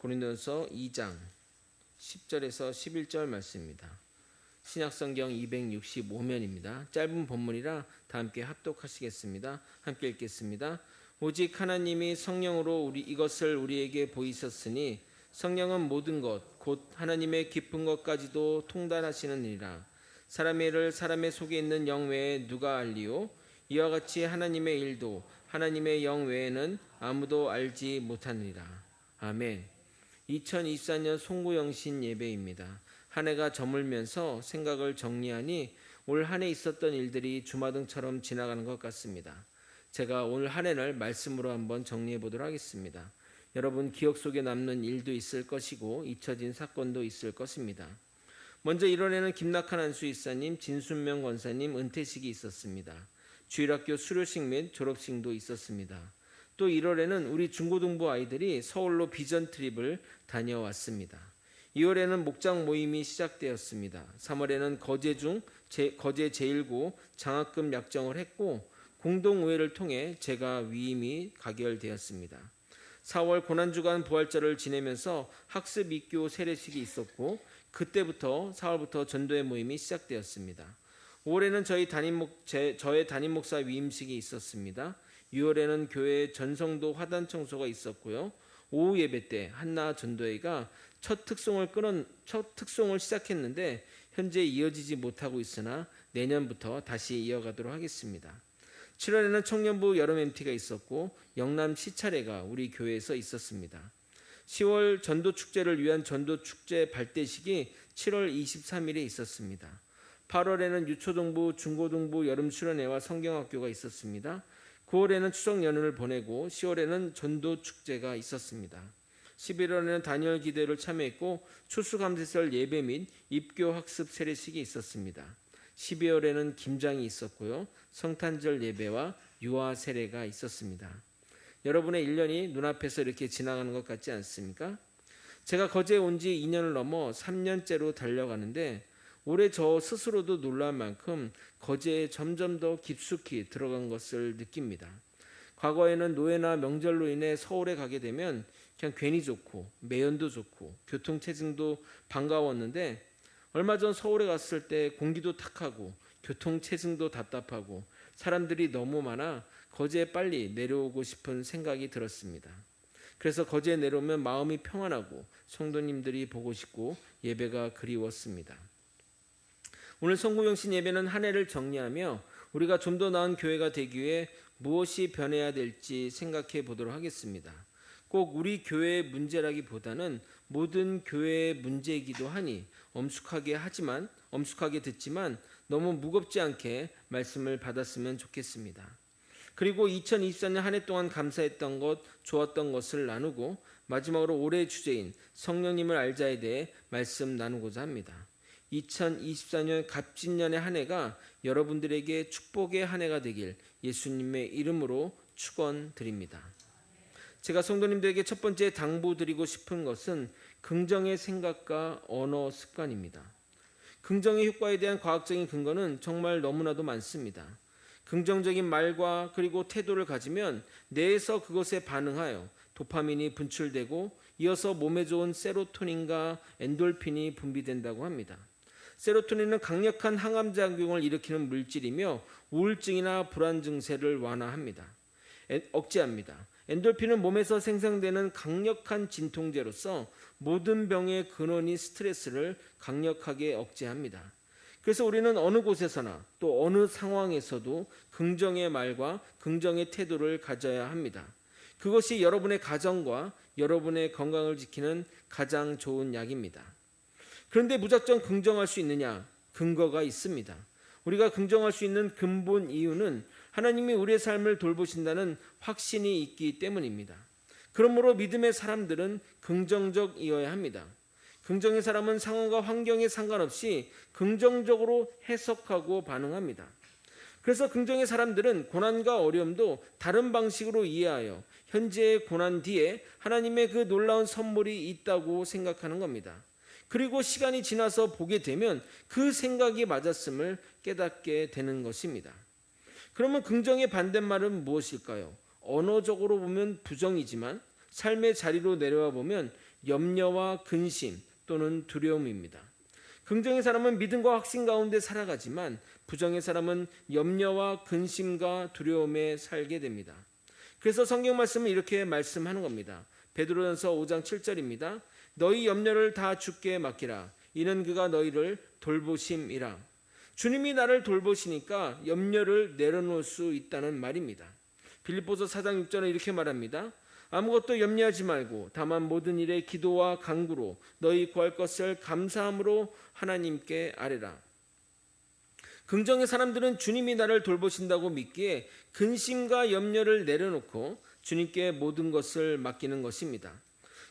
고린도전서 2장 10절에서 11절 말씀입니다. 신약성경 265면입니다. 짧은 본문이라 다 함께 합독하시겠습니다. 함께 읽겠습니다. 오직 하나님이 성령으로 이것을 우리에게 보이셨으니 성령은 모든 것 곧 하나님의 깊은 것까지도 통달하시느니라. 사람의 일을 사람의 속에 있는 영 외에 누가 알리요? 이와 같이 하나님의 일도 하나님의 영 외에는 아무도 알지 못하느니라. 아멘. 2024년 송구영신 예배입니다. 한 해가 저물면서 생각을 정리하니 올 한 해 있었던 일들이 주마등처럼 지나가는 것 같습니다. 제가 오늘 한 해를 말씀으로 한번 정리해 보도록 하겠습니다. 여러분 기억 속에 남는 일도 있을 것이고 잊혀진 사건도 있을 것입니다. 먼저 1월에는 김낙한 안수이사님, 진순명 권사님 은퇴식이 있었습니다. 주일학교 수료식 및 졸업식도 있었습니다. 또 1월에는 우리 중고등부 아이들이 서울로 비전 트립을 다녀왔습니다. 2월에는 목장 모임이 시작되었습니다. 3월에는 거제 제1고 장학금 약정을 했고 공동의회를 통해 제가 위임이 가결되었습니다. 4월 고난주간 부활절을 지내면서 학습 입교 세례식이 있었고 그때부터 4월부터 전도회 모임이 시작되었습니다. 5월에는 저의 담임 목사 위임식이 있었습니다. 6월에는 교회 전성도 화단 청소가 있었고요. 오후 예배 때 한나 전도회가 첫 특송을 시작했는데 현재 이어지지 못하고 있으나 내년부터 다시 이어가도록 하겠습니다. 7월에는 청년부 여름 MT가 있었고 영남 시차례가 우리 교회에서 있었습니다. 10월 전도축제를 위한 전도축제 발대식이 7월 23일에 있었습니다. 8월에는 유초등부, 중고등부 여름 수련회와 성경학교가 있었습니다. 9월에는 추석 연휴를 보내고 10월에는 전도축제가 있었습니다. 11월에는 다니엘 기대를 참여했고 추수감사절 예배 및 입교학습 세례식이 있었습니다. 12월에는 김장이 있었고요. 성탄절 예배와 유아 세례가 있었습니다. 여러분의 1년이 눈앞에서 이렇게 지나가는 것 같지 않습니까? 제가 거제에 온 지 2년을 넘어 3년째로 달려가는데 올해 저 스스로도 놀랄 만큼 거제에 점점 더 깊숙이 들어간 것을 느낍니다. 과거에는 노예나 명절로 인해 서울에 가게 되면 그냥 괜히 좋고 매연도 좋고 교통체증도 반가웠는데 얼마 전 서울에 갔을 때 공기도 탁하고 교통체증도 답답하고 사람들이 너무 많아 거제에 빨리 내려오고 싶은 생각이 들었습니다. 그래서 거제에 내려오면 마음이 평안하고 성도님들이 보고 싶고 예배가 그리웠습니다. 오늘 송구영신 예배는 한 해를 정리하며 우리가 좀 더 나은 교회가 되기 위해 무엇이 변해야 될지 생각해 보도록 하겠습니다. 꼭 우리 교회의 문제라기보다는 모든 교회의 문제이기도 하니 엄숙하게 듣지만 너무 무겁지 않게 말씀을 받았으면 좋겠습니다. 그리고 2024년 한 해 동안 감사했던 것, 좋았던 것을 나누고 마지막으로 올해의 주제인 성령님을 알자에 대해 말씀 나누고자 합니다. 2024년 갑진년의 한 해가 여러분들에게 축복의 한 해가 되길 예수님의 이름으로 축원드립니다. 제가 성도님들에게 첫 번째 당부드리고 싶은 것은 긍정의 생각과 언어 습관입니다. 긍정의 효과에 대한 과학적인 근거는 정말 너무나도 많습니다. 긍정적인 말과 그리고 태도를 가지면 뇌에서 그것에 반응하여 도파민이 분출되고 이어서 몸에 좋은 세로토닌과 엔돌핀이 분비된다고 합니다. 세로토닌은 강력한 항암작용을 일으키는 물질이며 우울증이나 불안 증세를 억제합니다. 엔돌핀은 몸에서 생성되는 강력한 진통제로서 모든 병의 근원인 스트레스를 강력하게 억제합니다. 그래서 우리는 어느 곳에서나 또 어느 상황에서도 긍정의 말과 긍정의 태도를 가져야 합니다. 그것이 여러분의 가정과 여러분의 건강을 지키는 가장 좋은 약입니다. 그런데 무작정 긍정할 수 있느냐? 근거가 있습니다. 우리가 긍정할 수 있는 근본 이유는 하나님이 우리의 삶을 돌보신다는 확신이 있기 때문입니다. 그러므로 믿음의 사람들은 긍정적이어야 합니다. 긍정의 사람은 상황과 환경에 상관없이 긍정적으로 해석하고 반응합니다. 그래서 긍정의 사람들은 고난과 어려움도 다른 방식으로 이해하여 현재의 고난 뒤에 하나님의 그 놀라운 선물이 있다고 생각하는 겁니다. 그리고 시간이 지나서 보게 되면 그 생각이 맞았음을 깨닫게 되는 것입니다. 그러면 긍정의 반대말은 무엇일까요? 언어적으로 보면 부정이지만 삶의 자리로 내려와 보면 염려와 근심 또는 두려움입니다. 긍정의 사람은 믿음과 확신 가운데 살아가지만 부정의 사람은 염려와 근심과 두려움에 살게 됩니다. 그래서 성경 말씀은 이렇게 말씀하는 겁니다. 베드로전서 5장 7절입니다. 너희 염려를 다 주께 맡기라. 이는 그가 너희를 돌보심이라. 주님이 나를 돌보시니까 염려를 내려놓을 수 있다는 말입니다. 빌립보서 4장 6절은 이렇게 말합니다. 아무것도 염려하지 말고 다만 모든 일에 기도와 간구로 너희 구할 것을 감사함으로 하나님께 아뢰라. 긍정의 사람들은 주님이 나를 돌보신다고 믿기에 근심과 염려를 내려놓고 주님께 모든 것을 맡기는 것입니다.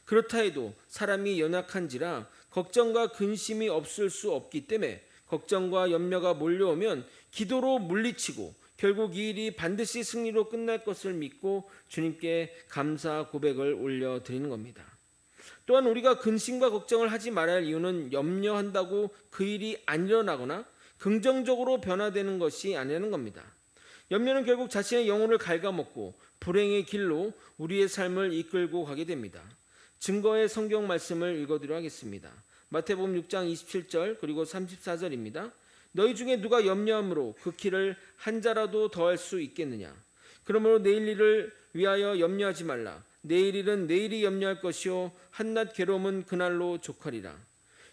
그렇다 해도 사람이 연약한지라 걱정과 근심이 없을 수 없기 때문에 걱정과 염려가 몰려오면 기도로 물리치고 결국 이 일이 반드시 승리로 끝날 것을 믿고 주님께 감사 고백을 올려드리는 겁니다. 또한 우리가 근심과 걱정을 하지 말아야 할 이유는 염려한다고 그 일이 안 일어나거나 긍정적으로 변화되는 것이 아니라는 겁니다. 염려는 결국 자신의 영혼을 갉아먹고 불행의 길로 우리의 삶을 이끌고 가게 됩니다. 증거의 성경 말씀을 읽어드리도록 하겠습니다. 마태복음 6장 27절 그리고 34절입니다. 너희 중에 누가 염려함으로 그 키를 한 자라도 더할 수 있겠느냐. 그러므로 내일 일을 위하여 염려하지 말라. 내일 일은 내일이 염려할 것이요 한낱 괴로움은 그날로 족하리라.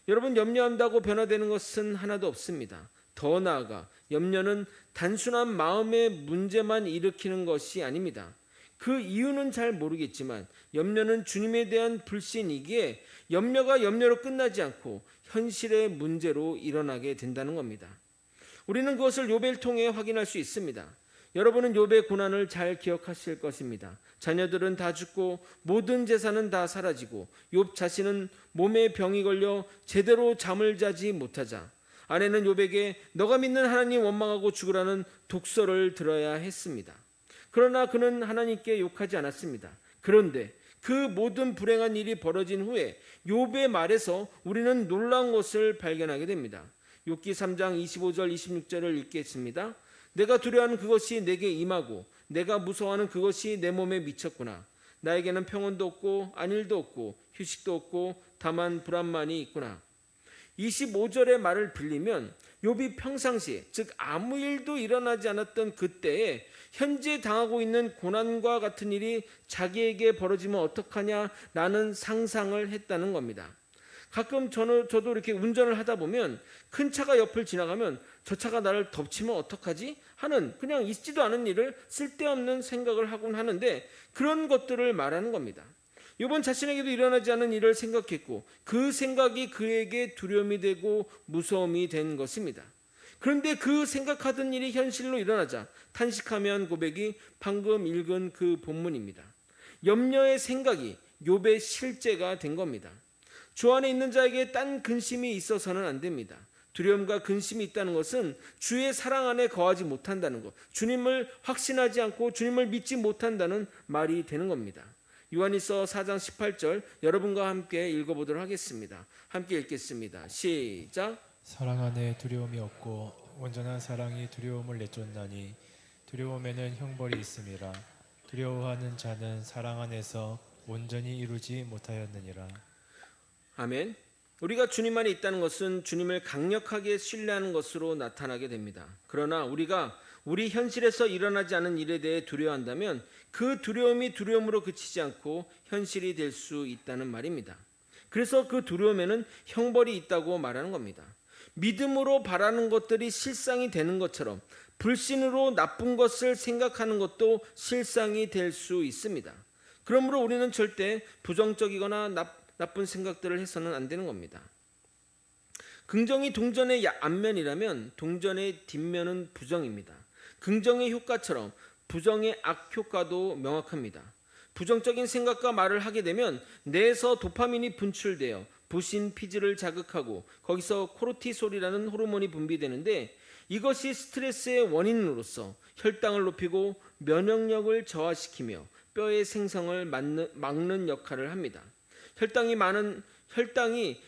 여러분, 염려한다고 변화되는 것은 하나도 없습니다. 더 나아가 염려는 단순한 마음의 문제만 일으키는 것이 아닙니다. 그 이유는 잘 모르겠지만 염려는 주님에 대한 불신이기에 염려가 염려로 끝나지 않고 현실의 문제로 일어나게 된다는 겁니다. 우리는 그것을 욥을 통해 확인할 수 있습니다. 여러분은 욥의 고난을 잘 기억하실 것입니다. 자녀들은 다 죽고 모든 재산은 다 사라지고 욥 자신은 몸에 병이 걸려 제대로 잠을 자지 못하자 아내는 욥에게 너가 믿는 하나님 원망하고 죽으라는 독서를 들어야 했습니다. 그러나 그는 하나님께 욕하지 않았습니다. 그런데 그 모든 불행한 일이 벌어진 후에 욥의 말에서 우리는 놀라운 것을 발견하게 됩니다. 욥기 3장 25절 26절을 읽겠습니다. 내가 두려워하는 그것이 내게 임하고 내가 무서워하는 그것이 내 몸에 미쳤구나. 나에게는 평온도 없고 안일도 없고 휴식도 없고 다만 불안만이 있구나. 25절의 말을 빌리면 욥이 평상시에 즉 아무 일도 일어나지 않았던 그때에 현재 당하고 있는 고난과 같은 일이 자기에게 벌어지면 어떡하냐 라는 상상을 했다는 겁니다. 가끔 저도 이렇게 운전을 하다 보면 큰 차가 옆을 지나가면 저 차가 나를 덮치면 어떡하지 하는 그냥 있지도 않은 일을 쓸데없는 생각을 하곤 하는데 그런 것들을 말하는 겁니다. 욥은 자신에게도 일어나지 않은 일을 생각했고 그 생각이 그에게 두려움이 되고 무서움이 된 것입니다. 그런데 그 생각하던 일이 현실로 일어나자 탄식하며 한 고백이 방금 읽은 그 본문입니다. 염려의 생각이 욥의 실제가 된 겁니다. 주 안에 있는 자에게 딴 근심이 있어서는 안 됩니다. 두려움과 근심이 있다는 것은 주의 사랑 안에 거하지 못한다는 것, 주님을 확신하지 않고 주님을 믿지 못한다는 말이 되는 겁니다. 요한일서 4장 18절 여러분과 함께 읽어보도록 하겠습니다. 함께 읽겠습니다. 시작. 사랑 안에 두려움이 없고 온전한 사랑이 두려움을 내쫓나니 두려움에는 형벌이 있음이라. 두려워하는 자는 사랑 안에서 온전히 이루지 못하였느니라. 아멘. 우리가 주님 안에 있다는 것은 주님을 강력하게 신뢰하는 것으로 나타나게 됩니다. 그러나 우리가 우리 현실에서 일어나지 않은 일에 대해 두려워한다면 그 두려움이 두려움으로 그치지 않고 현실이 될 수 있다는 말입니다. 그래서 그 두려움에는 형벌이 있다고 말하는 겁니다. 믿음으로 바라는 것들이 실상이 되는 것처럼 불신으로 나쁜 것을 생각하는 것도 실상이 될 수 있습니다. 그러므로 우리는 절대 부정적이거나 나쁜 생각들을 해서는 안 되는 겁니다. 긍정이 동전의 앞면이라면 동전의 뒷면은 부정입니다. 긍정의 효과처럼 부정의 악효과도 명확합니다. 부정적인 생각과 말을 하게 되면 뇌에서 도파민이 분출되어 부신 피질을 자극하고 거기서 코르티솔이라는 호르몬이 분비되는데 이것이 스트레스의 원인으로서 혈당을 높이고 면역력을 저하시키며 뼈의 생성을 막는 역할을 합니다. 혈당이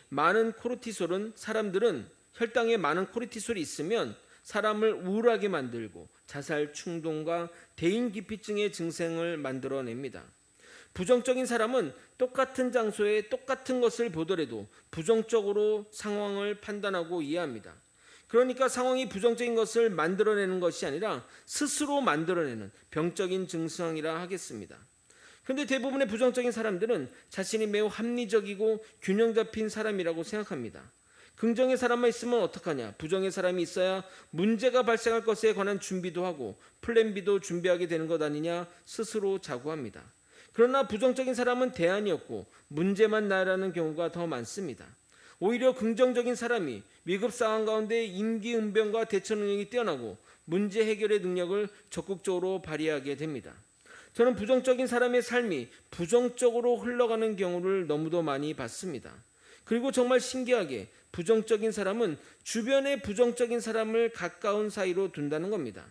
많은 코르티솔은 혈당에 많은 코르티솔이 있으면 사람을 우울하게 만들고 자살 충동과 대인기피증의 증상을 만들어냅니다. 부정적인 사람은 똑같은 장소에 똑같은 것을 보더라도 부정적으로 상황을 판단하고 이해합니다. 그러니까 상황이 부정적인 것을 만들어내는 것이 아니라 스스로 만들어내는 병적인 증상이라 하겠습니다. 그런데 대부분의 부정적인 사람들은 자신이 매우 합리적이고 균형 잡힌 사람이라고 생각합니다. 긍정의 사람만 있으면 어떡하냐? 부정의 사람이 있어야 문제가 발생할 것에 관한 준비도 하고 플랜 B도 준비하게 되는 것 아니냐 스스로 자고합니다. 그러나 부정적인 사람은 대안이 없고 문제만 나열하는 경우가 더 많습니다. 오히려 긍정적인 사람이 위급 상황 가운데 임기응변과 대처 능력이 뛰어나고 문제 해결의 능력을 적극적으로 발휘하게 됩니다. 저는 부정적인 사람의 삶이 부정적으로 흘러가는 경우를 너무도 많이 봤습니다. 그리고 정말 신기하게 부정적인 사람은 주변의 부정적인 사람을 가까운 사이로 둔다는 겁니다.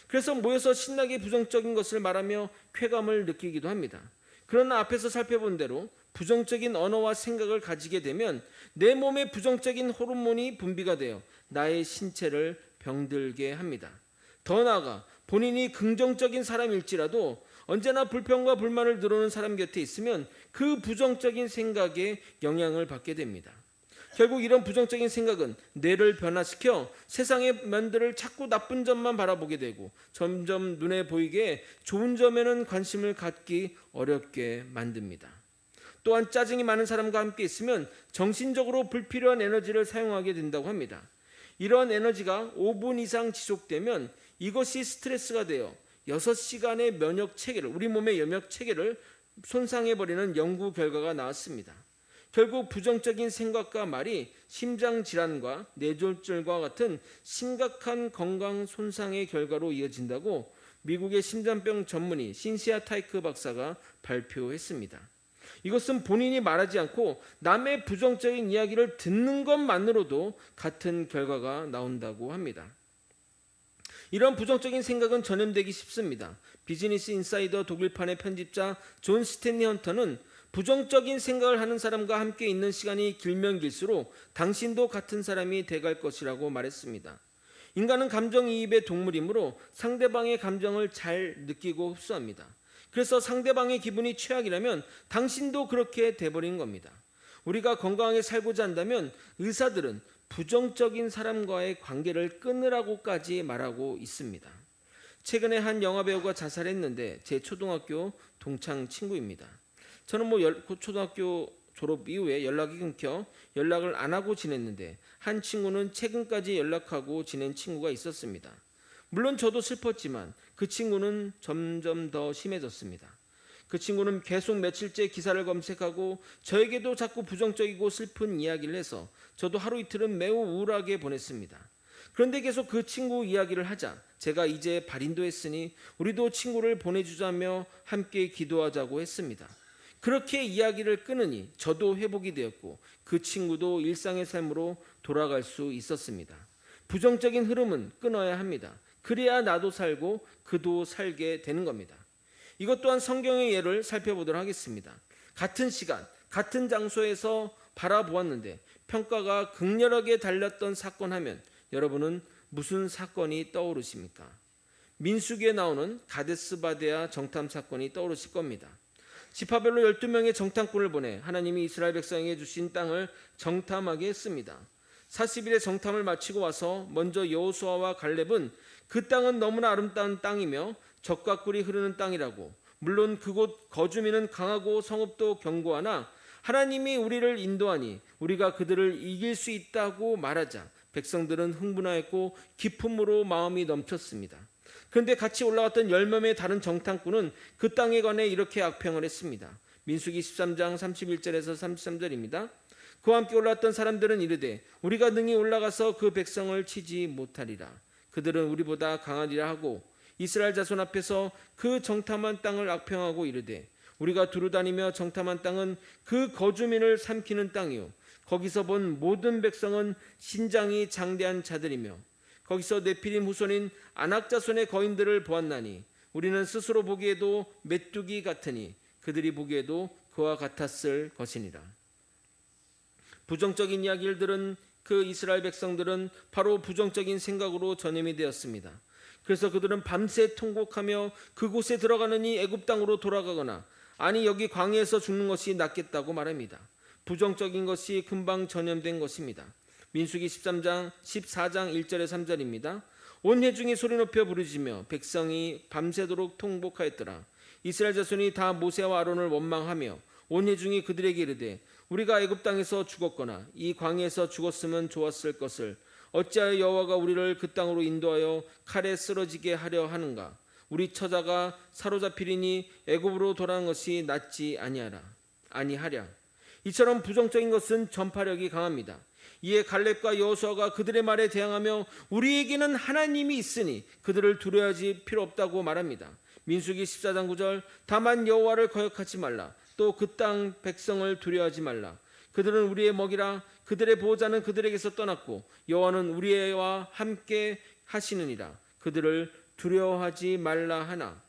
그래서 모여서 신나게 부정적인 것을 말하며 쾌감을 느끼기도 합니다. 그러나 앞에서 살펴본 대로 부정적인 언어와 생각을 가지게 되면 내 몸에 부정적인 호르몬이 분비가 되어 나의 신체를 병들게 합니다. 더 나아가 본인이 긍정적인 사람일지라도 언제나 불평과 불만을 늘어놓는 사람 곁에 있으면 그 부정적인 생각에 영향을 받게 됩니다. 결국 이런 부정적인 생각은 뇌를 변화시켜 세상의 면들을 자꾸 나쁜 점만 바라보게 되고 점점 눈에 보이게 좋은 점에는 관심을 갖기 어렵게 만듭니다. 또한 짜증이 많은 사람과 함께 있으면 정신적으로 불필요한 에너지를 사용하게 된다고 합니다. 이런 에너지가 5분 이상 지속되면 이것이 스트레스가 되어 6시간의 면역 체계를, 우리 몸의 면역 체계를 손상해버리는 연구 결과가 나왔습니다. 결국 부정적인 생각과 말이 심장 질환과 뇌졸중과 같은 심각한 건강 손상의 결과로 이어진다고 미국의 심장병 전문의 신시아 타이크 박사가 발표했습니다. 이것은 본인이 말하지 않고 남의 부정적인 이야기를 듣는 것만으로도 같은 결과가 나온다고 합니다. 이런 부정적인 생각은 전염되기 쉽습니다. 비즈니스 인사이더 독일판의 편집자 존 스탠리 헌터는 부정적인 생각을 하는 사람과 함께 있는 시간이 길면 길수록 당신도 같은 사람이 돼갈 것이라고 말했습니다. 인간은 감정이입의 동물이므로 상대방의 감정을 잘 느끼고 흡수합니다. 그래서 상대방의 기분이 최악이라면 당신도 그렇게 돼버린 겁니다. 우리가 건강하게 살고자 한다면 의사들은 부정적인 사람과의 관계를 끊으라고까지 말하고 있습니다. 최근에 한 영화배우가 자살했는데 제 초등학교 동창 친구입니다. 저는 초등학교 졸업 이후에 연락이 끊겨 연락을 안 하고 지냈는데 한 친구는 최근까지 연락하고 지낸 친구가 있었습니다. 물론 저도 슬펐지만 그 친구는 점점 더 심해졌습니다. 그 친구는 계속 며칠째 기사를 검색하고 저에게도 자꾸 부정적이고 슬픈 이야기를 해서 저도 하루 이틀은 매우 우울하게 보냈습니다. 그런데 계속 그 친구 이야기를 하자 제가 이제 발인도 했으니 우리도 친구를 보내주자며 함께 기도하자고 했습니다. 그렇게 이야기를 끊으니 저도 회복이 되었고 그 친구도 일상의 삶으로 돌아갈 수 있었습니다. 부정적인 흐름은 끊어야 합니다. 그래야 나도 살고 그도 살게 되는 겁니다. 이것 또한 성경의 예를 살펴보도록 하겠습니다. 같은 시간, 같은 장소에서 바라보았는데 평가가 극렬하게 달렸던 사건 하면 여러분은 무슨 사건이 떠오르십니까? 민수기에 나오는 가데스바데아 정탐 사건이 떠오르실 겁니다. 지파별로 12명의 정탐꾼을 보내 하나님이 이스라엘 백성에게 주신 땅을 정탐하게 했습니다. 40일의 정탐을 마치고 와서 먼저 여호수아와 갈렙은 그 땅은 너무나 아름다운 땅이며 적과 꿀이 흐르는 땅이라고, 물론 그곳 거주민은 강하고 성읍도 견고하나 하나님이 우리를 인도하니 우리가 그들을 이길 수 있다고 말하자 백성들은 흥분하였고 기쁨으로 마음이 넘쳤습니다. 그런데 같이 올라왔던 10명의 다른 정탐꾼은 그 땅에 관해 이렇게 악평을 했습니다. 민수기 13장 31절에서 33절입니다. 그와 함께 올라왔던 사람들은 이르되 우리가 능히 올라가서 그 백성을 치지 못하리라. 그들은 우리보다 강하리라 하고 이스라엘 자손 앞에서 그 정탐한 땅을 악평하고 이르되 우리가 두루다니며 정탐한 땅은 그 거주민을 삼키는 땅이요 거기서 본 모든 백성은 신장이 장대한 자들이며 거기서 네피림 후손인 아낙 자손의 거인들을 보았나니 우리는 스스로 보기에도 메뚜기 같으니 그들이 보기에도 그와 같았을 것이니라. 부정적인 이야기를 들은 그 이스라엘 백성들은 바로 부정적인 생각으로 전염이 되었습니다. 그래서 그들은 밤새 통곡하며 그곳에 들어가느니 애굽 땅으로 돌아가거나 아니 여기 광야에서 죽는 것이 낫겠다고 말합니다. 부정적인 것이 금방 전염된 것입니다. 민수기 14장 1절에 3절입니다. 온 회중이 소리 높여 부르짖으며 백성이 밤새도록 통곡하였더라. 이스라엘 자손이 다 모세와 아론을 원망하며 온 회중이 그들에게 이르되 우리가 애굽 땅에서 죽었거나 이 광야에서 죽었으면 좋았을 것을 어찌하여 여호와가 우리를 그 땅으로 인도하여 칼에 쓰러지게 하려 하는가? 우리 처자가 사로잡히리니 애굽으로 돌아가는 것이 낫지 아니하랴. 이처럼 부정적인 것은 전파력이 강합니다. 이에 갈렙과 여호수아가 그들의 말에 대항하며 우리에게는 하나님이 있으니 그들을 두려워하지 필요 없다고 말합니다. 민수기 14장 9절 다만 여호와를 거역하지 말라. 또 그 땅 백성을 두려워하지 말라. 그들은 우리의 먹이라. 그들의 보호자는 그들에게서 떠났고 여호와는 우리와 함께 하시느니라. 그들을 두려워하지 말라 하나.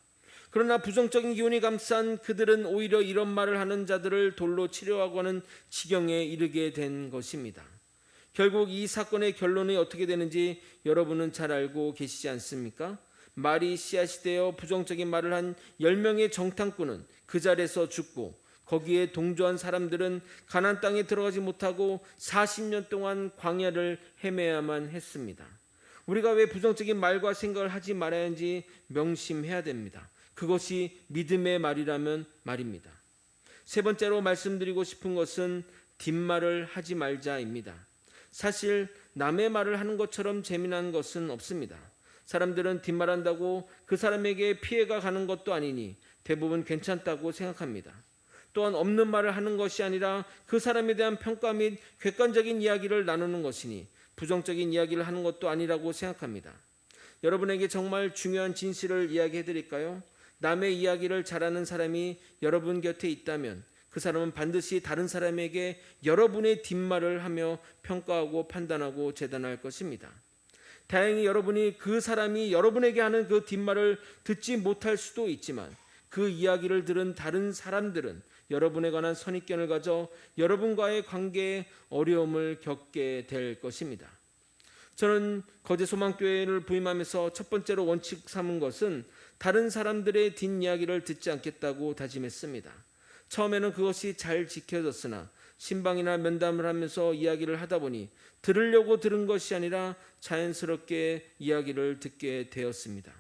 그러나 부정적인 기운이 감싼 그들은 오히려 이런 말을 하는 자들을 돌로 치려하고 하는 지경에 이르게 된 것입니다. 결국 이 사건의 결론이 어떻게 되는지 여러분은 잘 알고 계시지 않습니까? 말이 씨앗이 되어 부정적인 말을 한 10명의 정탐꾼은 그 자리에서 죽고 거기에 동조한 사람들은 가나안 땅에 들어가지 못하고 40년 동안 광야를 헤매야만 했습니다. 우리가 왜 부정적인 말과 생각을 하지 말아야 하는지 명심해야 됩니다. 그것이 믿음의 말이라면 말입니다. 세 번째로 말씀드리고 싶은 것은 뒷말을 하지 말자입니다. 사실 남의 말을 하는 것처럼 재미난 것은 없습니다. 사람들은 뒷말한다고 그 사람에게 피해가 가는 것도 아니니 대부분 괜찮다고 생각합니다. 또한 없는 말을 하는 것이 아니라 그 사람에 대한 평가 및 객관적인 이야기를 나누는 것이니 부정적인 이야기를 하는 것도 아니라고 생각합니다. 여러분에게 정말 중요한 진실을 이야기해 드릴까요? 남의 이야기를 잘하는 사람이 여러분 곁에 있다면 그 사람은 반드시 다른 사람에게 여러분의 뒷말을 하며 평가하고 판단하고 재단할 것입니다. 다행히 여러분이 그 사람이 여러분에게 하는 그 뒷말을 듣지 못할 수도 있지만 그 이야기를 들은 다른 사람들은 여러분에 관한 선입견을 가져 여러분과의 관계에 어려움을 겪게 될 것입니다. 저는 거제소망교회를 부임하면서 첫 번째로 원칙 삼은 것은 다른 사람들의 뒷이야기를 듣지 않겠다고 다짐했습니다. 처음에는 그것이 잘 지켜졌으나 신방이나 면담을 하면서 이야기를 하다 보니 들으려고 들은 것이 아니라 자연스럽게 이야기를 듣게 되었습니다.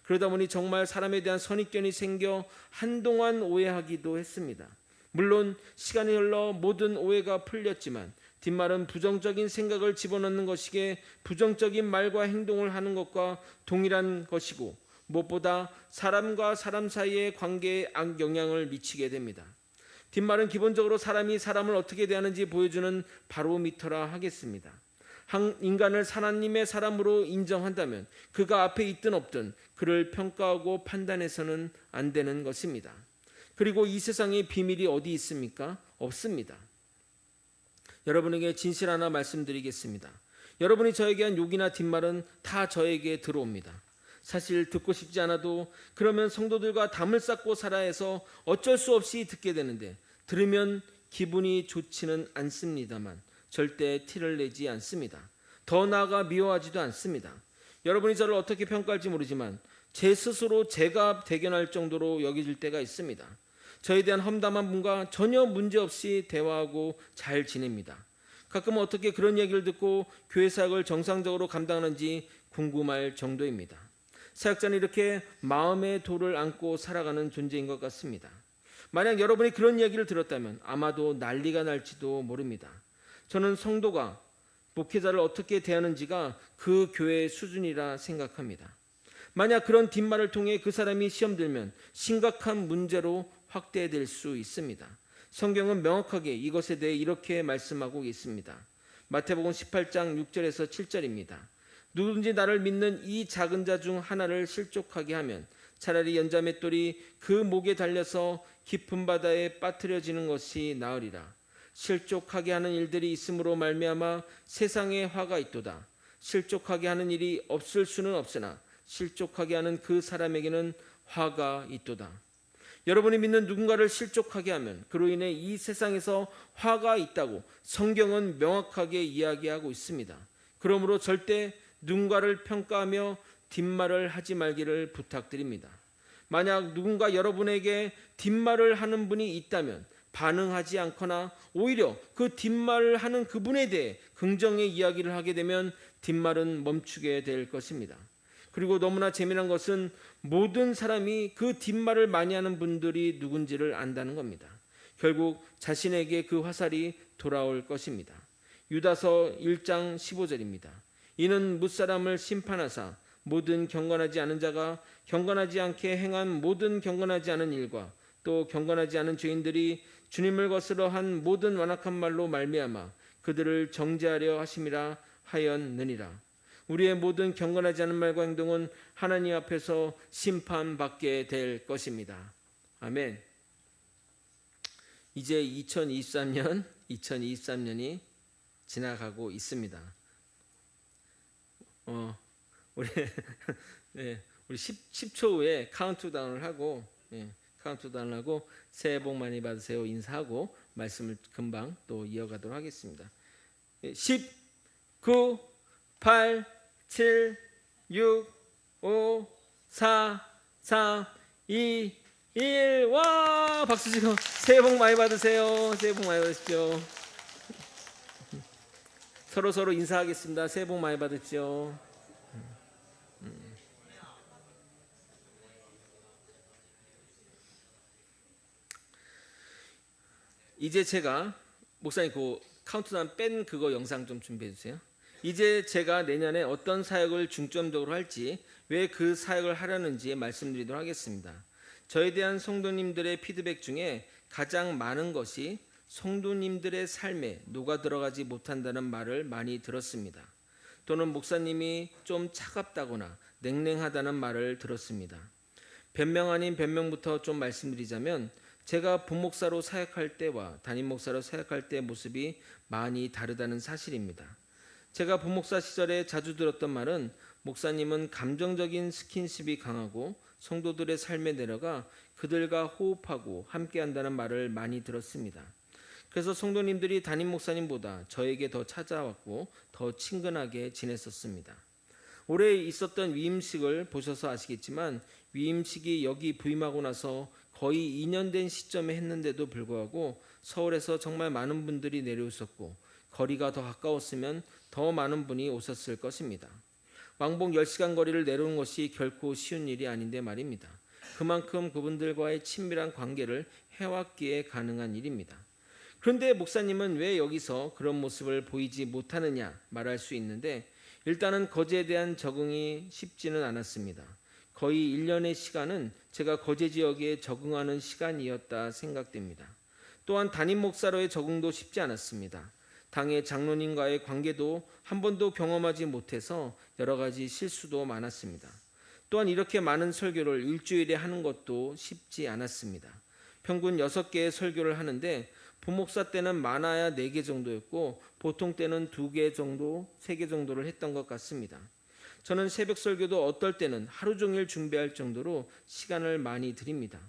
그러다 보니 정말 사람에 대한 선입견이 생겨 한동안 오해하기도 했습니다. 물론 시간이 흘러 모든 오해가 풀렸지만 뒷말은 부정적인 생각을 집어넣는 것이기에 부정적인 말과 행동을 하는 것과 동일한 것이고 무엇보다 사람과 사람 사이의 관계에 악영향을 미치게 됩니다. 뒷말은 기본적으로 사람이 사람을 어떻게 대하는지 보여주는 바로미터라 하겠습니다. 한 인간을 하나님의 사람으로 인정한다면 그가 앞에 있든 없든 그를 평가하고 판단해서는 안 되는 것입니다. 그리고 이 세상에 비밀이 어디 있습니까? 없습니다. 여러분에게 진실 하나 말씀드리겠습니다. 여러분이 저에게 한 욕이나 뒷말은 다 저에게 들어옵니다. 사실 듣고 싶지 않아도 그러면 성도들과 담을 쌓고 살아야 해서 어쩔 수 없이 듣게 되는데 들으면 기분이 좋지는 않습니다만 절대 티를 내지 않습니다. 더 나아가 미워하지도 않습니다. 여러분이 저를 어떻게 평가할지 모르지만 제 스스로 제가 대견할 정도로 여겨질 때가 있습니다. 저에 대한 험담한 분과 전혀 문제없이 대화하고 잘 지냅니다. 가끔 어떻게 그런 얘기를 듣고 교회 사역을 정상적으로 감당하는지 궁금할 정도입니다. 사역자는 이렇게 마음의 돌을 안고 살아가는 존재인 것 같습니다. 만약 여러분이 그런 얘기를 들었다면 아마도 난리가 날지도 모릅니다. 저는 성도가 목회자를 어떻게 대하는지가 그 교회의 수준이라 생각합니다. 만약 그런 뒷말을 통해 그 사람이 시험 들면 심각한 문제로 확대될 수 있습니다. 성경은 명확하게 이것에 대해 이렇게 말씀하고 있습니다. 마태복음 18장 6절에서 7절입니다. 누구든지 나를 믿는 이 작은 자 중 하나를 실족하게 하면 차라리 연자맷돌이 그 목에 달려서 깊은 바다에 빠뜨려지는 것이 나으리라. 실족하게 하는 일들이 있음으로 말미암아 세상에 화가 있도다. 실족하게 하는 일이 없을 수는 없으나 실족하게 하는 그 사람에게는 화가 있도다. 여러분이 믿는 누군가를 실족하게 하면 그로 인해 이 세상에서 화가 있다고 성경은 명확하게 이야기하고 있습니다. 그러므로 절대 누군가를 평가하며 뒷말을 하지 말기를 부탁드립니다. 만약 누군가 여러분에게 뒷말을 하는 분이 있다면 반응하지 않거나 오히려 그 뒷말을 하는 그분에 대해 긍정의 이야기를 하게 되면 뒷말은 멈추게 될 것입니다. 그리고 너무나 재미난 것은 모든 사람이 그 뒷말을 많이 하는 분들이 누군지를 안다는 겁니다. 결국 자신에게 그 화살이 돌아올 것입니다. 유다서 1장 15절입니다. 이는 뭇사람을 심판하사 모든 경건하지 않은 자가 경건하지 않게 행한 모든 경건하지 않은 일과 또 경건하지 않은 죄인들이 주님을 거스러 한 모든 완악한 말로 말미암아 그들을 정죄하려 하심이라 하였느니라. 우리의 모든 경건하지 않은 말과 행동은 하나님 앞에서 심판받게 될 것입니다. 아멘. 이제 2023년이 지나가고 있습니다. 우리 10초 후에 카운트다운을 하고 새해 복 많이 받으세요 인사하고 말씀을 금방 또 이어가도록 하겠습니다. 10, 9, 8, 7, 6, 5, 4, 3, 2, 1. 와, 박수 치고 새해 복 많이 받으세요. 새해 복 많이 받으십시오. 서로 인사하겠습니다. 새해 복 많이 받으십시오. 이제 제가 목사님 그 카운트다운 뺀 그거 영상 좀 준비해 주세요. 이제 제가 내년에 어떤 사역을 중점적으로 할지, 왜 그 사역을 하려는지 말씀드리도록 하겠습니다. 저에 대한 성도님들의 피드백 중에 가장 많은 것이 성도님들의 삶에 녹아 들어가지 못한다는 말을 많이 들었습니다. 또는 목사님이 좀 차갑다거나 냉랭하다는 말을 들었습니다. 변명 아닌 변명부터 좀 말씀드리자면 제가 부목사로 사역할 때와 담임 목사로 사역할 때의 모습이 많이 다르다는 사실입니다. 제가 부목사 시절에 자주 들었던 말은 목사님은 감정적인 스킨십이 강하고 성도들의 삶에 내려가 그들과 호흡하고 함께한다는 말을 많이 들었습니다. 그래서 성도님들이 담임 목사님보다 저에게 더 찾아왔고 더 친근하게 지냈었습니다. 올해 있었던 위임식을 보셔서 아시겠지만 위임식이 여기 부임하고 나서 거의 2년 된 시점에 했는데도 불구하고 서울에서 정말 많은 분들이 내려오셨고 거리가 더 가까웠으면 더 많은 분이 오셨을 것입니다. 왕복 10시간 거리를 내려오는 것이 결코 쉬운 일이 아닌데 말입니다. 그만큼 그분들과의 친밀한 관계를 해왔기에 가능한 일입니다. 그런데 목사님은 왜 여기서 그런 모습을 보이지 못하느냐 말할 수 있는데 일단은 거제에 대한 적응이 쉽지는 않았습니다. 거의 1년의 시간은 제가 거제 지역에 적응하는 시간이었다 생각됩니다. 또한 담임 목사로의 적응도 쉽지 않았습니다. 당의 장로님과의 관계도 한 번도 경험하지 못해서 여러 가지 실수도 많았습니다. 또한 이렇게 많은 설교를 일주일에 하는 것도 쉽지 않았습니다. 평균 6개의 설교를 하는데 부목사 때는 많아야 4개 정도였고 보통 때는 2개 정도, 3개 정도를 했던 것 같습니다. 저는 새벽 설교도 어떨 때는 하루 종일 준비할 정도로 시간을 많이 드립니다.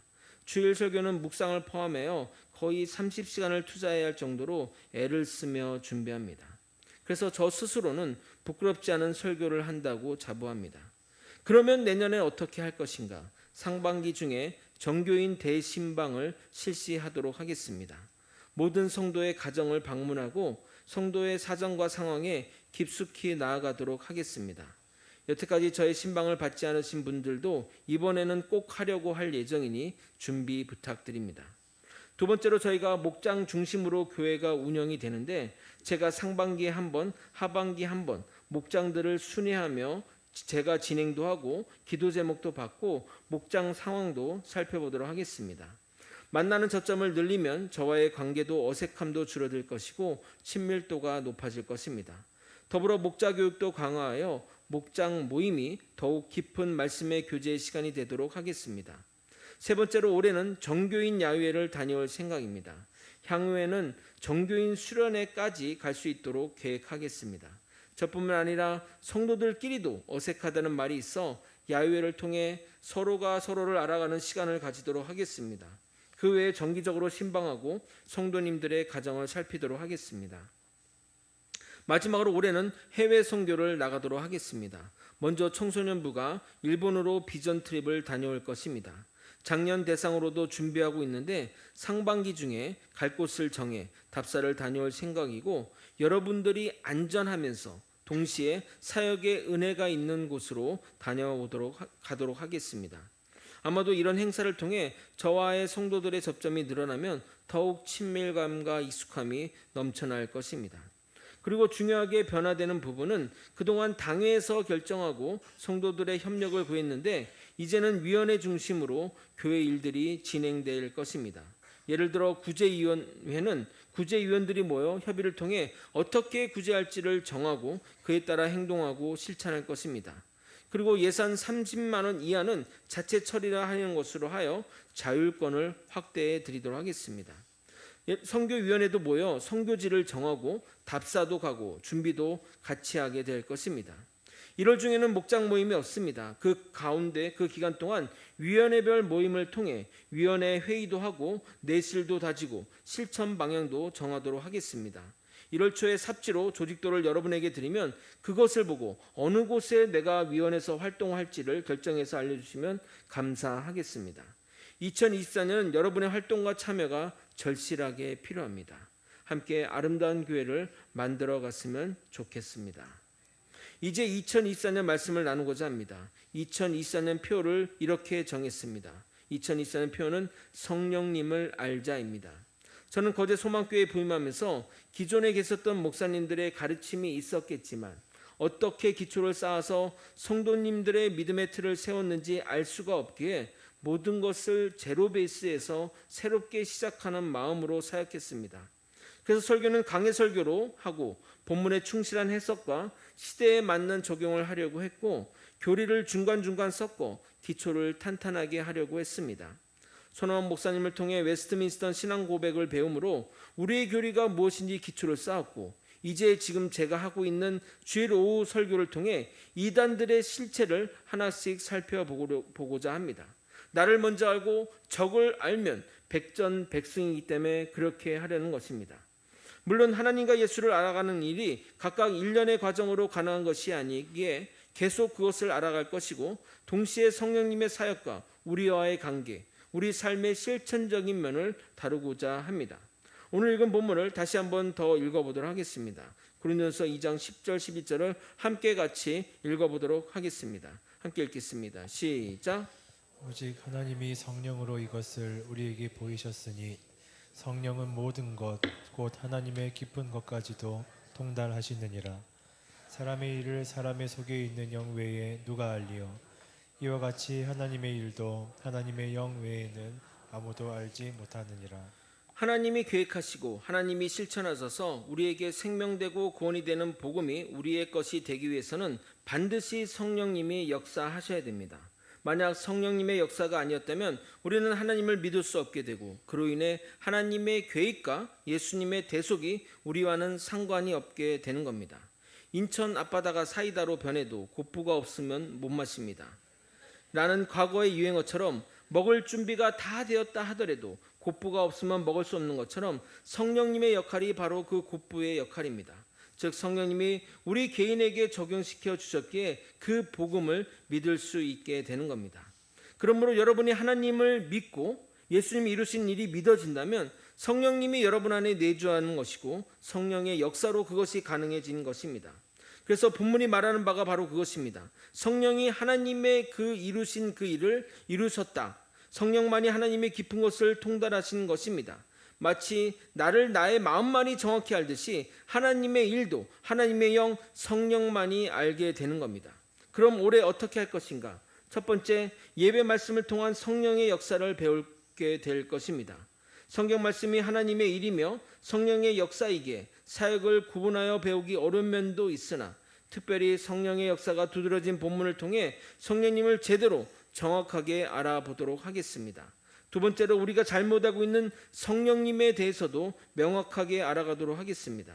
주일 설교는 묵상을 포함하여 거의 30시간을 투자해야 할 정도로 애를 쓰며 준비합니다. 그래서 저 스스로는 부끄럽지 않은 설교를 한다고 자부합니다. 그러면 내년에 어떻게 할 것인가? 상반기 중에 정교인 대신방을 실시하도록 하겠습니다. 모든 성도의 가정을 방문하고 성도의 사정과 상황에 깊숙이 나아가도록 하겠습니다. 여태까지 저의 신방을 받지 않으신 분들도 이번에는 꼭 하려고 할 예정이니 준비 부탁드립니다. 두 번째로 저희가 목장 중심으로 교회가 운영이 되는데 제가 상반기에 한 번, 하반기에 한 번 목장들을 순회하며 제가 진행도 하고 기도 제목도 받고 목장 상황도 살펴보도록 하겠습니다. 만나는 저점을 늘리면 저와의 관계도 어색함도 줄어들 것이고 친밀도가 높아질 것입니다. 더불어 목자 교육도 강화하여 목장 모임이 더욱 깊은 말씀의 교제 시간이 되도록 하겠습니다. 세 번째로 올해는 정교인 야유회를 다녀올 생각입니다. 향후에는 정교인 수련회까지 갈 수 있도록 계획하겠습니다. 저뿐만 아니라 성도들끼리도 어색하다는 말이 있어 야유회를 통해 서로가 서로를 알아가는 시간을 가지도록 하겠습니다. 그 외에 정기적으로 신방하고 성도님들의 가정을 살피도록 하겠습니다. 마지막으로 올해는 해외 선교를 나가도록 하겠습니다. 먼저 청소년부가 일본으로 비전 트립을 다녀올 것입니다. 작년 대상으로도 준비하고 있는데 상반기 중에 갈 곳을 정해 답사를 다녀올 생각이고, 여러분들이 안전하면서 동시에 사역의 은혜가 있는 곳으로 가도록 하겠습니다. 아마도 이런 행사를 통해 저와의 성도들의 접점이 늘어나면 더욱 친밀감과 익숙함이 넘쳐날 것입니다. 그리고 중요하게 변화되는 부분은 그동안 당회에서 결정하고 성도들의 협력을 구했는데 이제는 위원회 중심으로 교회 일들이 진행될 것입니다. 예를 들어 구제위원회는 구제위원들이 모여 협의를 통해 어떻게 구제할지를 정하고 그에 따라 행동하고 실천할 것입니다. 그리고 예산 30만 원 이하는 자체 처리를 하는 것으로 하여 자율권을 확대해 드리도록 하겠습니다. 선교위원회도 모여 선교지를 정하고 답사도 가고 준비도 같이 하게 될 것입니다. 1월 중에는 목장 모임이 없습니다. 그 가운데 그 기간 동안 위원회별 모임을 통해 위원회 회의도 하고 내실도 다지고 실천 방향도 정하도록 하겠습니다. 1월 초에 삽지로 조직도를 여러분에게 드리면 그것을 보고 어느 곳에 내가 위원회에서 활동할지를 결정해서 알려주시면 감사하겠습니다. 2024년은 여러분의 활동과 참여가 절실하게 필요합니다. 함께 아름다운 교회를 만들어 갔으면 좋겠습니다. 이제 2024년 말씀을 나누고자 합니다. 2024년 표를 이렇게 정했습니다. 2024년 표는 성령님을 알자입니다. 저는 거제 소망교회에 부임하면서 기존에 계셨던 목사님들의 가르침이 있었겠지만 어떻게 기초를 쌓아서 성도님들의 믿음의 틀을 세웠는지 알 수가 없기에 모든 것을 제로 베이스에서 새롭게 시작하는 마음으로 사역했습니다. 그래서 설교는 강해 설교로 하고 본문에 충실한 해석과 시대에 맞는 적용을 하려고 했고, 교리를 중간중간 섞어 기초를 탄탄하게 하려고 했습니다. 손아원 목사님을 통해 웨스트민스터 신앙 고백을 배움으로 우리의 교리가 무엇인지 기초를 쌓았고, 이제 지금 제가 하고 있는 주일 오후 설교를 통해 이단들의 실체를 하나씩 살펴보고자 합니다. 나를 먼저 알고 적을 알면 백전백승이기 때문에 그렇게 하려는 것입니다. 물론 하나님과 예수를 알아가는 일이 각각 일련의 과정으로 가능한 것이 아니기에 계속 그것을 알아갈 것이고, 동시에 성령님의 사역과 우리와의 관계, 우리 삶의 실천적인 면을 다루고자 합니다. 오늘 읽은 본문을 다시 한번 더 읽어보도록 하겠습니다. 고린도전서 2장 10절 11절을 함께 같이 읽어보도록 하겠습니다. 함께 읽겠습니다. 시작. 오직 하나님이 성령으로 이것을 우리에게 보이셨으니 성령은 모든 것 곧 하나님의 깊은 것까지도 통달하시느니라. 사람의 일을 사람의 속에 있는 영 외에 누가 알리요? 이와 같이 하나님의 일도 하나님의 영 외에는 아무도 알지 못하느니라. 하나님이 계획하시고 하나님이 실천하셔서 우리에게 생명되고 구원이 되는 복음이 우리의 것이 되기 위해서는 반드시 성령님이 역사하셔야 됩니다. 만약 성령님의 역사가 아니었다면 우리는 하나님을 믿을 수 없게 되고, 그로 인해 하나님의 계획과 예수님의 대속이 우리와는 상관이 없게 되는 겁니다. 인천 앞바다가 사이다로 변해도 고프가 없으면 못 마십니다. 라는 과거의 유행어처럼 먹을 준비가 다 되었다 하더라도 고프가 없으면 먹을 수 없는 것처럼 성령님의 역할이 바로 그 고프의 역할입니다. 즉 성령님이 우리 개인에게 적용시켜 주셨기에 그 복음을 믿을 수 있게 되는 겁니다. 그러므로 여러분이 하나님을 믿고 예수님이 이루신 일이 믿어진다면 성령님이 여러분 안에 내주하는 것이고 성령의 역사로 그것이 가능해진 것입니다. 그래서 본문이 말하는 바가 바로 그것입니다. 성령이 하나님의 그 이루신 그 일을 이루셨다. 성령만이 하나님의 깊은 것을 통달하시는 것입니다. 마치 나를 나의 마음만이 정확히 알듯이 하나님의 일도 하나님의 영 성령만이 알게 되는 겁니다. 그럼 올해 어떻게 할 것인가? 첫 번째, 예배 말씀을 통한 성령의 역사를 배우게 될 것입니다. 성경 말씀이 하나님의 일이며 성령의 역사이기에 사역을 구분하여 배우기 어려운 면도 있으나, 특별히 성령의 역사가 두드러진 본문을 통해 성령님을 제대로 정확하게 알아보도록 하겠습니다. 두 번째로, 우리가 잘못하고 있는 성령님에 대해서도 명확하게 알아가도록 하겠습니다.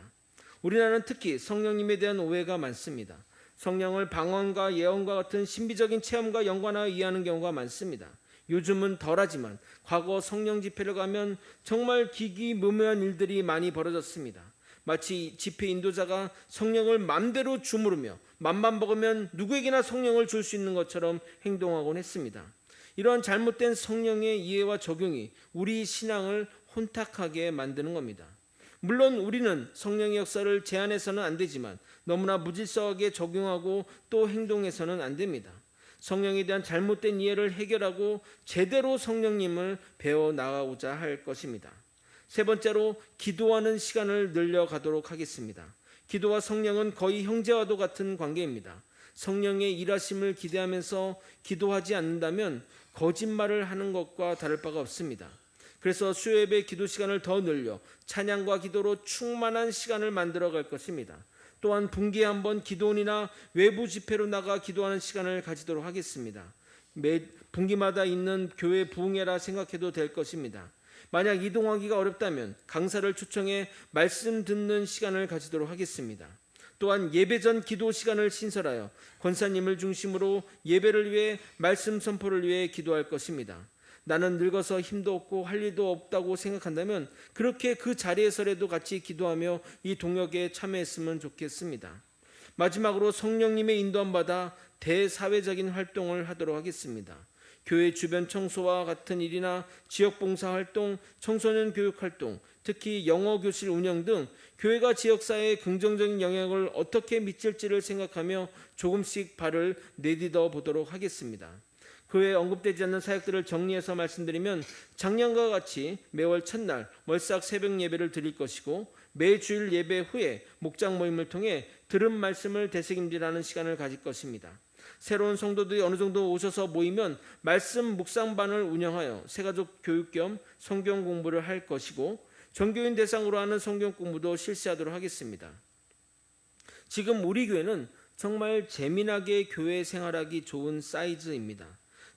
우리나라는 특히 성령님에 대한 오해가 많습니다. 성령을 방언과 예언과 같은 신비적인 체험과 연관하여 이해하는 경우가 많습니다. 요즘은 덜하지만 과거 성령 집회를 가면 정말 기기묘묘한 일들이 많이 벌어졌습니다. 마치 집회 인도자가 성령을 맘대로 주무르며 맘만 먹으면 누구에게나 성령을 줄 수 있는 것처럼 행동하곤 했습니다. 이러한 잘못된 성령의 이해와 적용이 우리 신앙을 혼탁하게 만드는 겁니다. 물론 우리는 성령의 역사를 제한해서는 안 되지만 너무나 무질서하게 적용하고 또 행동해서는 안 됩니다. 성령에 대한 잘못된 이해를 해결하고 제대로 성령님을 배워 나가고자 할 것입니다. 세 번째로 기도하는 시간을 늘려가도록 하겠습니다. 기도와 성령은 거의 형제와도 같은 관계입니다. 성령의 일하심을 기대하면서 기도하지 않는다면 거짓말을 하는 것과 다를 바가 없습니다. 그래서 수요예배 기도 시간을 더 늘려 찬양과 기도로 충만한 시간을 만들어 갈 것입니다. 또한 분기에 한 번 기도원이나 외부 집회로 나가 기도하는 시간을 가지도록 하겠습니다. 매 분기마다 있는 교회 부흥회라 생각해도 될 것입니다. 만약 이동하기가 어렵다면 강사를 초청해 말씀 듣는 시간을 가지도록 하겠습니다. 또한 예배 전 기도 시간을 신설하여 권사님을 중심으로 예배를 위해 말씀 선포를 위해 기도할 것입니다. 나는 늙어서 힘도 없고 할 일도 없다고 생각한다면 그렇게 그 자리에서라도 같이 기도하며 이 동역에 참여했으면 좋겠습니다. 마지막으로 성령님의 인도함 받아 대사회적인 활동을 하도록 하겠습니다. 교회 주변 청소와 같은 일이나 지역봉사 활동, 청소년 교육 활동, 특히 영어 교실 운영 등 교회가 지역사회에 긍정적인 영향을 어떻게 미칠지를 생각하며 조금씩 발을 내딛어 보도록 하겠습니다. 그 외에 언급되지 않는 사역들을 정리해서 말씀드리면 작년과 같이 매월 첫날 월삭 새벽 예배를 드릴 것이고 매주일 예배 후에 목장 모임을 통해 들은 말씀을 되새김질하는 시간을 가질 것입니다. 새로운 성도들이 어느 정도 오셔서 모이면 말씀 묵상반을 운영하여 새가족 교육 겸 성경 공부를 할 것이고 전교인 대상으로 하는 성경 공부도 실시하도록 하겠습니다. 지금 우리 교회는 정말 재미나게 교회 생활하기 좋은 사이즈입니다.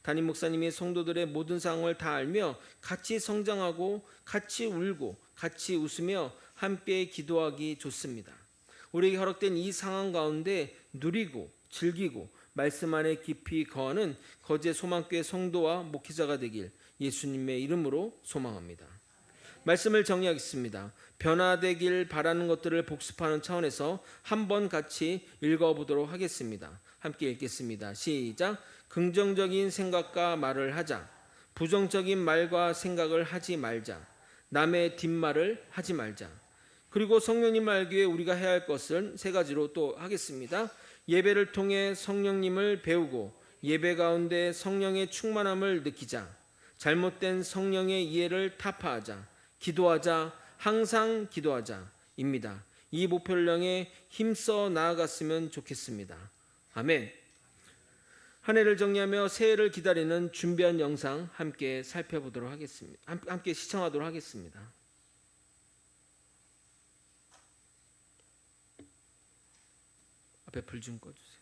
담임 목사님이 성도들의 모든 상황을 다 알며 같이 성장하고 같이 울고 같이 웃으며 함께 기도하기 좋습니다. 우리에게 허락된 이 상황 가운데 누리고 즐기고 말씀 안에 깊이 거하는 거제 소망교회 성도와 목회자가 되길 예수님의 이름으로 소망합니다. 말씀을 정리하겠습니다. 변화되길 바라는 것들을 복습하는 차원에서 한번 같이 읽어보도록 하겠습니다. 함께 읽겠습니다. 시작. 긍정적인 생각과 말을 하자. 부정적인 말과 생각을 하지 말자. 남의 뒷말을 하지 말자. 그리고 성령님을 알기 위해 우리가 해야 할 것은 세 가지로 또 하겠습니다. 예배를 통해 성령님을 배우고 예배 가운데 성령의 충만함을 느끼자. 잘못된 성령의 이해를 타파하자. 기도하자. 항상 기도하자. 입니다. 이 목표를 향해 힘써 나아갔으면 좋겠습니다. 아멘. 한 해를 정리하며 새해를 기다리는 준비한 영상 함께 살펴보도록 하겠습니다. 함께 시청하도록 하겠습니다. 앞에 불 좀 꺼주세요.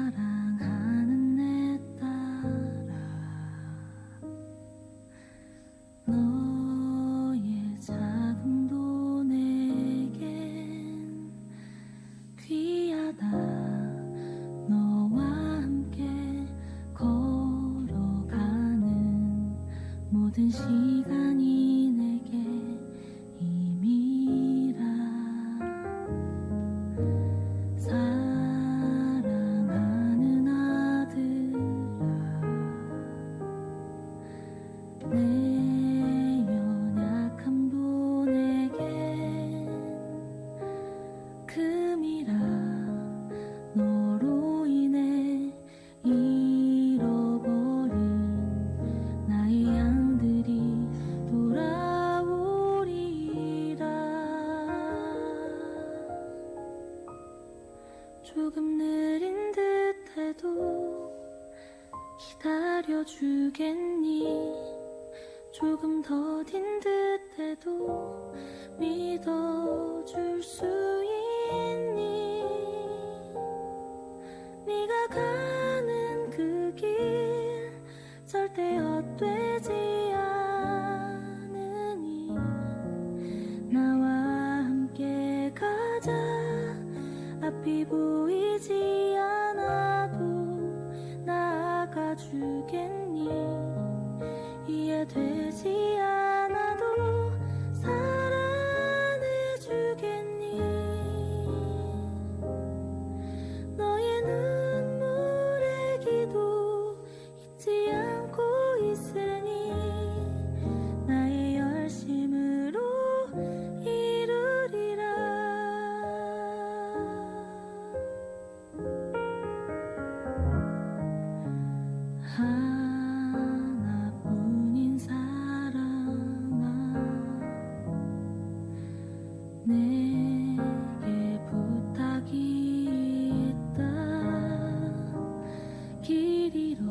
사랑하는 내 딸아 너의 작음도 내겐 귀하다 너와 함께 걸어가는 모든 시간이 내게 힘이라 사랑하는 아들아 내 연약함도 내겐 금이라 너로 인해 잃어버린 나의 양들이 돌아오리라 조금 느린 듯해도 기다려주겠니 조금 더딘 듯해도 믿어줄 수 있니 네가 앞이 보이지 않아도 나아가 주겠니? 이해되지 않아도 사랑해 주겠니? 너의 눈물의 기도 잊지 않고 있으니 나의 열심으로 이루리라. 하나뿐인 사랑아, 내게 부탁이 있다. 길 잃어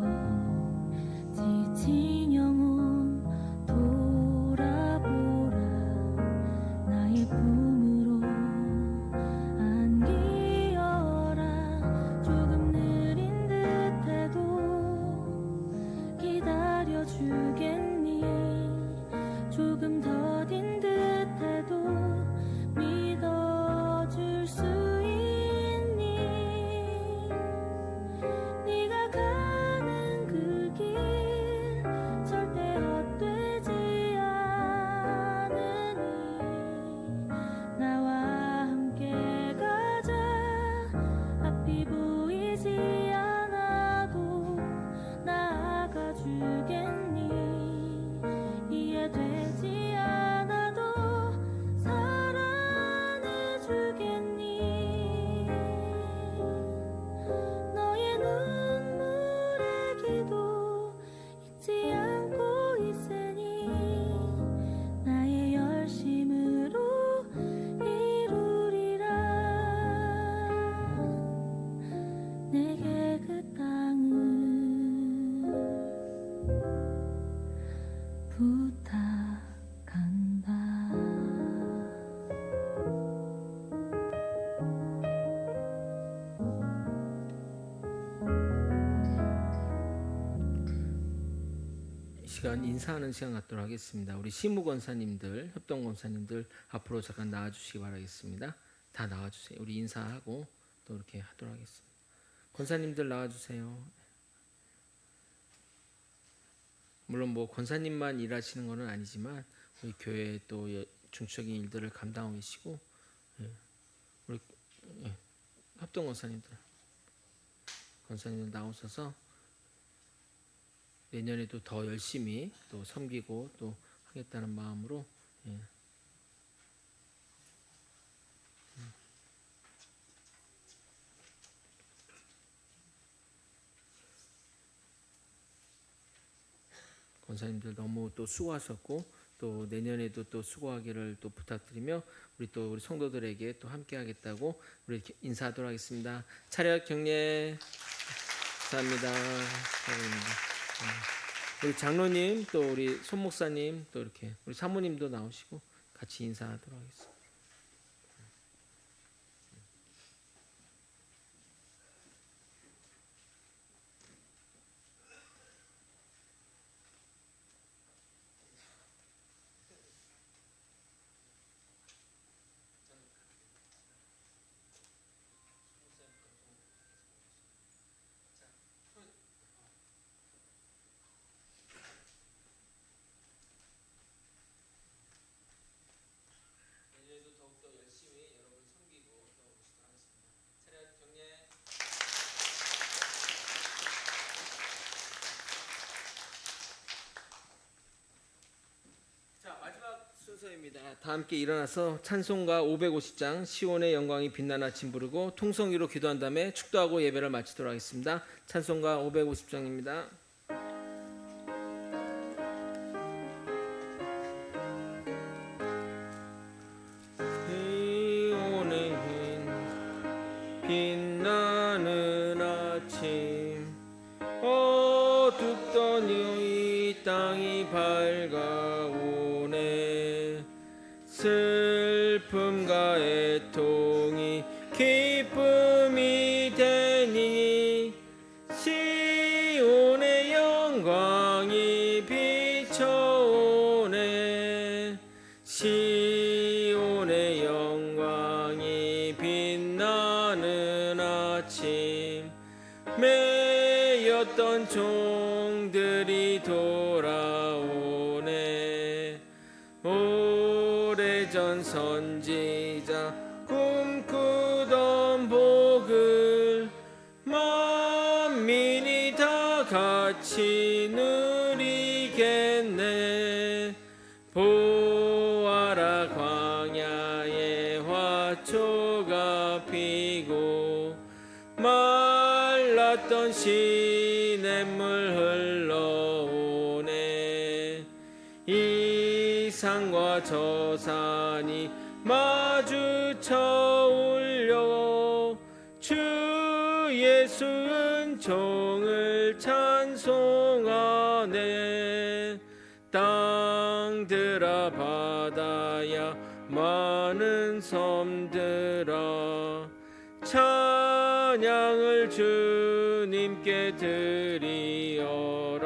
지친 영혼 돌아보라. 나의 품으로 안기어라. 조금 느린 듯해도 기다려 주겠니? 조금 더딘 듯해도 믿어줄 수 있니? 네가 가는 그 길 절대 헛되지 않으니 나와 함께 가자. 앞이 보이지 않아도 나아가 주겠니? 이해되지 않아도 사랑해 주겠니? 너의 눈물의 기도 잊지 않고 있으니 나의 열심으로 이루리라. 내게 그 땅을 부탁한다. 이 시간 인사하는 시간 갖도록 하겠습니다. 우리 시무 권사님들, 협동 권사님들 앞으로 잠깐 나와주시기 바라겠습니다. 다 나와주세요. 우리 인사하고 또 이렇게 하도록 하겠습니다. 권사님들 나와주세요. 물론 뭐 권사님만 일하시는 것은 아니지만 우리 교회 또 중적인 일들을 감당하고 계시고, 우리 협동 권사님들 나오셔서 내년에도 더 열심히 또 섬기고 또 하겠다는 마음으로 권사님들 너무 또 수고하셨고 또 내년에도 또 수고하기를 또 부탁드리며 우리 또 우리 성도들에게 또 함께하겠다고 우리 이렇게 인사하도록 하겠습니다. 차렷 경례. 감사합니다. 감사합니다. 우리 장로님 또 우리 손목사님 또 이렇게 우리 사모님도 나오시고 같이 인사하도록 하겠습니다. 내년에도 더욱더 열심히 여러분 섬기고 또 오시도록 하겠습니다. 차렷 경례. 자, 마지막 순서입니다. 다 함께 일어나서 찬송가 550장 시온의 영광이 빛나는 아침 부르고 통성기로 기도한 다음에 축도하고 예배를 마치도록 하겠습니다. 찬송가 550장입니다. 빛나는 아침 어둡던 이 땅이 밝아오네. 슬픔과 애통이 기쁨이 되니 시온의 영광이 비춰오네. 시온의 영광이 빛나 하는 아침 매였던 종들이 돌아오네. 오래전 선지자 꿈꾸던 복을 만민이 다 같이 누리겠네. 보아라 광야에 화초가 피고 말랐던 시냇물 흘러오네. 이 산과 저 산이 마주쳐 울려 주 예수 은총을 찬송하네. 땅들아 바다야 많은 섬들아 찬양을 주님께 드리어라.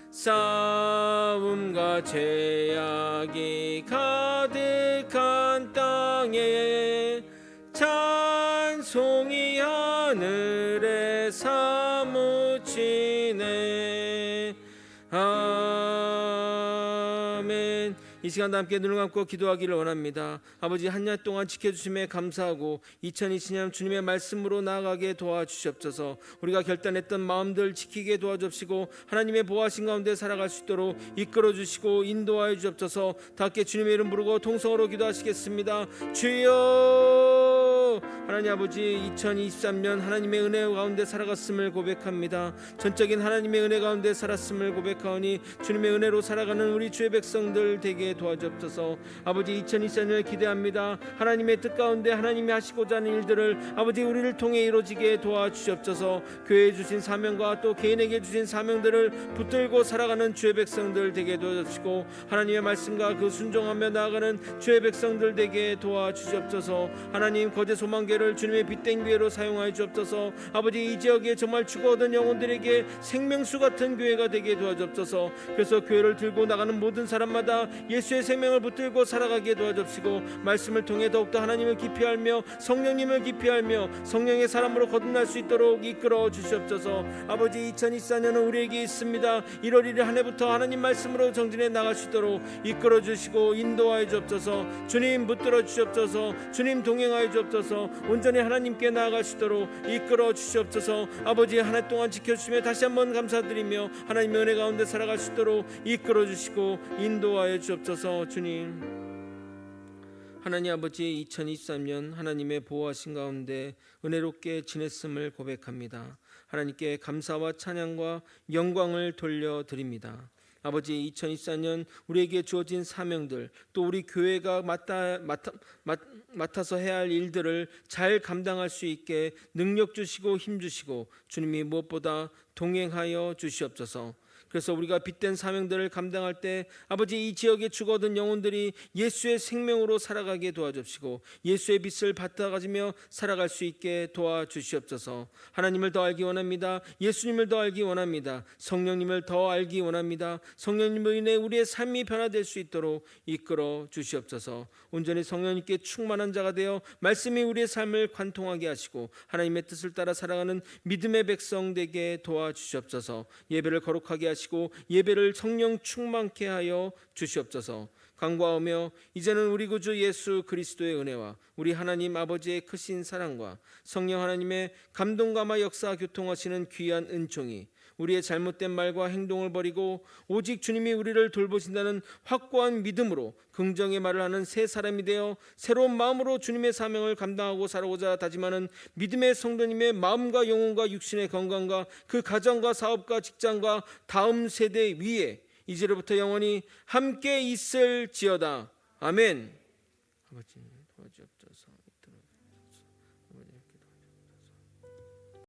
싸움과 죄악이 가득한 땅에 찬송이 하늘에 사무치네. 아멘. 이 시간도 함께 눈을 감고 기도하기를 원합니다. 아버지, 한 년 동안 지켜주심에 감사하고 2020년 주님의 말씀으로 나아가게 도와주시옵소서. 우리가 결단했던 마음들 지키게 도와주시고 하나님의 보호하신 가운데 살아갈 수 있도록 이끌어주시고 인도하여 주옵소서. 다 함께 주님의 이름 부르고 통성으로 기도하시겠습니다. 주여, 하나님 아버지, 2023년 하나님의 은혜 가운데 살아갔음을 고백합니다. 전적인 하나님의 은혜 가운데 살았음을 고백하오니 주님의 은혜로 살아가는 우리 주의 백성들 되게 도와주옵소서. 아버지, 2024년을 기대합니다. 하나님의 뜻 가운데 하나님이 하시고자 하는 일들을 아버지 우리를 통해 이루어지게 도와주시옵소서. 교회에 주신 사명과 또 개인에게 주신 사명들을 붙들고 살아가는 주의 백성들 되게 도와주시고 하나님의 말씀과 그 순종하며 나아가는 주의 백성들 되게 도와주시옵소서. 하나님, 거제 소망교회를 주님의 빛된 교회로 사용하여 주옵소서. 아버지, 이 지역에 정말 죽어 얻은 영혼들에게 생명수 같은 교회가 되게 도와주옵소서. 그래서 교회를 들고 나가는 모든 사람마다 예수의 생명을 붙들고 살아가게 도와주시고 말씀을 통해 더욱더 하나님을 깊이 알며 성령님을 깊이 알며 성령의 사람으로 거듭날 수 있도록 이끌어 주시옵소서. 아버지, 2024년은 우리에게 있습니다. 1월 1일 한 해부터 하나님 말씀으로 정진해 나갈 수 있도록 이끌어 주시고 인도하여 주옵소서. 주님 붙들어 주시옵소서. 주님 동행하여 주옵소서. 온전히 하나님께 나아갈 수 있도록 이끌어 주시옵소서. 아버지, 한 해 동안 지켜주시며 다시 한번 감사드리며 하나님의 은혜 가운데 살아갈 수 있도록 이끌어 주시고 인도하여 주옵소서. 주님, 하나님 아버지, 2023년 하나님의 보호하신 가운데 은혜롭게 지냈음을 고백합니다. 하나님께 감사와 찬양과 영광을 돌려드립니다. 아버지, 2024년 우리에게 주어진 사명들, 또 우리 교회가 맡아서 해야 할 일들을 잘 감당할 수 있게 능력 주시고 힘 주시고 주님이 무엇보다 동행하여 주시옵소서. 그래서 우리가 빛된 사명들을 감당할 때 아버지, 이 지역에 죽어든 영혼들이 예수의 생명으로 살아가게 도와주시고 예수의 빛을 받아가지며 살아갈 수 있게 도와주시옵소서. 하나님을 더 알기 원합니다. 예수님을 더 알기 원합니다. 성령님을 더 알기 원합니다. 성령님으로 인해 우리의 삶이 변화될 수 있도록 이끌어 주시옵소서. 온전히 성령님께 충만한 자가 되어 말씀이 우리의 삶을 관통하게 하시고 하나님의 뜻을 따라 살아가는 믿음의 백성 되게 도와주시옵소서. 예배를 거룩하게 하시고 예배를 성령 충만케 하여 주시옵소서. 간구하오며 이제는 우리 구주 예수 그리스도의 은혜와 우리 하나님 아버지의 크신 사랑과 성령 하나님의 감동감화 역사 교통하시는 귀한 은총이 우리의 잘못된 말과 행동을 버리고 오직 주님이 우리를 돌보신다는 확고한 믿음으로 긍정의 말을 하는 새 사람이 되어 새로운 마음으로 주님의 사명을 감당하고 살아오자 다짐하는 믿음의 성도님의 마음과 영혼과 육신의 건강과 그 가정과 사업과 직장과 다음 세대 위에 이제로부터 영원히 함께 있을지어다. 아멘. 아버지, 도와주옵소서.